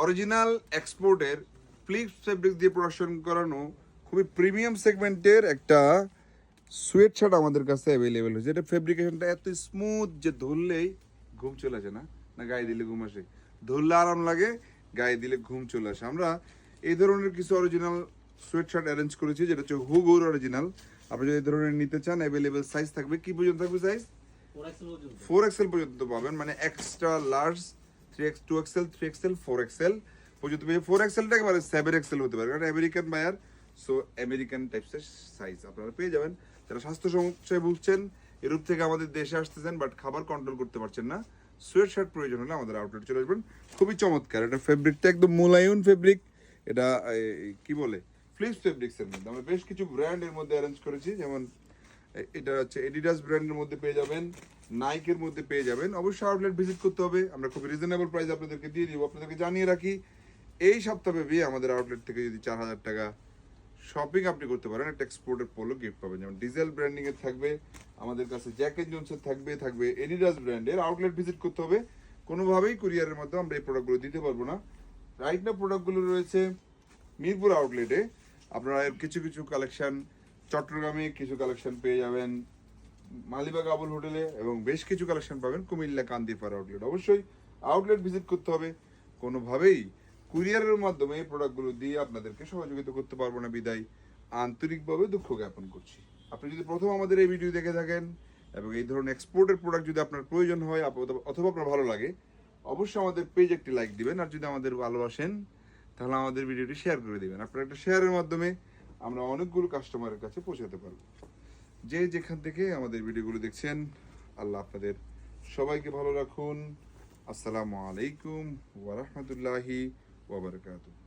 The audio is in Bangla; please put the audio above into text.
অরিজিনাল এক্সপোর্টের ফ্লিপস ফেব্রিক দিয়ে প্রোডাকশন করানো খুবই প্রিমিয়াম সেগমেন্টের একটা সোয়েট শার্ট আমাদের কাছে অ্যাভেলেবেল হয়েছে। এটা ফেব্রিকেশনটা এত স্মুথ যে ধরলেই ঘুম চলে আসে, না গায়ে দিলে ঘুম আসে, ধরলে আরাম লাগে, গায়ে দিলে ঘুম চলে আসে। আমরা এই ধরনের কিছু অরিজিনাল সোয়েট শার্ট অ্যারেঞ্জ করেছি, যেটা হচ্ছে হুগোর অরিজিনাল। আপনি যদি এই ধরনের নিতে চান, অ্যাভেলেবেল সাইজ থাকবে। কি পর্যন্ত থাকবে সাইজ? 4XL পর্যন্ত পাবেন, মানে extra large 3X 2XL 3XL 4XL পর্যন্ত পেয়ে 4XLটা একেবারে 7XL হতে পারে, কারণ আমেরিকান বায়ার, সো আমেরিকান টাইপসের সাইজ আপনারা পেয়ে যাবেন। যারা স্বাস্থ্য সমস্যায় ভুগছেন, ইউরোপ থেকে আমাদের দেশে আসতেছেন বাট খাবার কন্ট্রোল করতে পারছেন না, সোয়েট শার্ট প্রয়োজন হলে আমাদের আউটলেট চলে আসবেন। খুবই চমৎকার, এটা ফেব্রিকটা একদম মোলায়ন ফেব্রিক। এটা কি বলে, ফ্লিপস ফেব্রিক্সের মধ্যে আমরা বেশ কিছু ব্র্যান্ডের মধ্যে অ্যারেঞ্জ করেছি, যেমন এটা হচ্ছে এডিডাস ব্র্যান্ডের মধ্যে পেয়ে যাবেন, নাইকের মধ্যে পেয়ে যাবেন। অবশ্যই আউটলেট ভিজিট করতে হবে, আমরা খুব রিজনেবল প্রাইস আপনাদেরকে দিয়ে দিব। আপনাদেরকে জানিয়ে রাখি, এই সপ্তাহব্যাপী আমাদের আউটলেট থেকে যদি 4,000 টাকা শপিং আপনি করতে পারেন, একটা এক্সপোর্টের পোলো গিফট পাবেন। যেমন ডিজেল ব্র্যান্ডিং এর থাকবে আমাদের কাছে, জ্যাক এন্ড জোনসের থাকবে এডিডাস ব্র্যান্ডের। আউটলেট ভিজিট করতে হবে, কোনোভাবেই কুরিয়ারের মাধ্যমে আমরা এই প্রোডাক্টগুলো দিতে পারবো না। রাইট না প্রোডাক্টগুলো রয়েছে মিরপুর আউটলেটে। আপনারা কিছু কিছু কালেকশন চট্টগ্রামে, কিছু কালেকশন পেয়ে যাবেন মালিবাগ আবুল হোটেলে, এবং বেশ কিছু কালেকশন পাবেন কুমিল্লা কান্দিপাড়া আউটলেট। অবশ্যই আউটলেট ভিজিট করতে হবে, কোনোভাবেই কুরিয়ারের মাধ্যমে এই প্রোডাক্টগুলো দিয়ে আপনাদেরকে সহযোগিতা করতে পারবো না, বিদায় আন্তরিকভাবে দুঃখ জ্ঞাপন করছি। আপনি যদি প্রথম আমাদের এই ভিডিও দেখে থাকেন এবং এই ধরনের এক্সপোর্টের প্রোডাক্ট যদি আপনার প্রয়োজন হয় অথবা আপনার ভালো লাগে, অবশ্যই আমাদের পেজ একটি লাইক দিবেন। আর যদি আমাদের ভালোবাসেন, তাহলে আমাদের ভিডিওটি শেয়ার করে দিবেন। আপনার একটা শেয়ারের মাধ্যমে আমরা অনেকগুলো কাস্টমারের কাছে পৌঁছাতে পারবো। যে যেখান থেকে আমাদের ভিডিওগুলো দেখছেন, আল্লাহ আপনাদের সবাইকে ভালো রাখুন। আসসালামু আলাইকুম ওয়া রাহমাতুল্লাহি ওয়া বারাকাতুহু।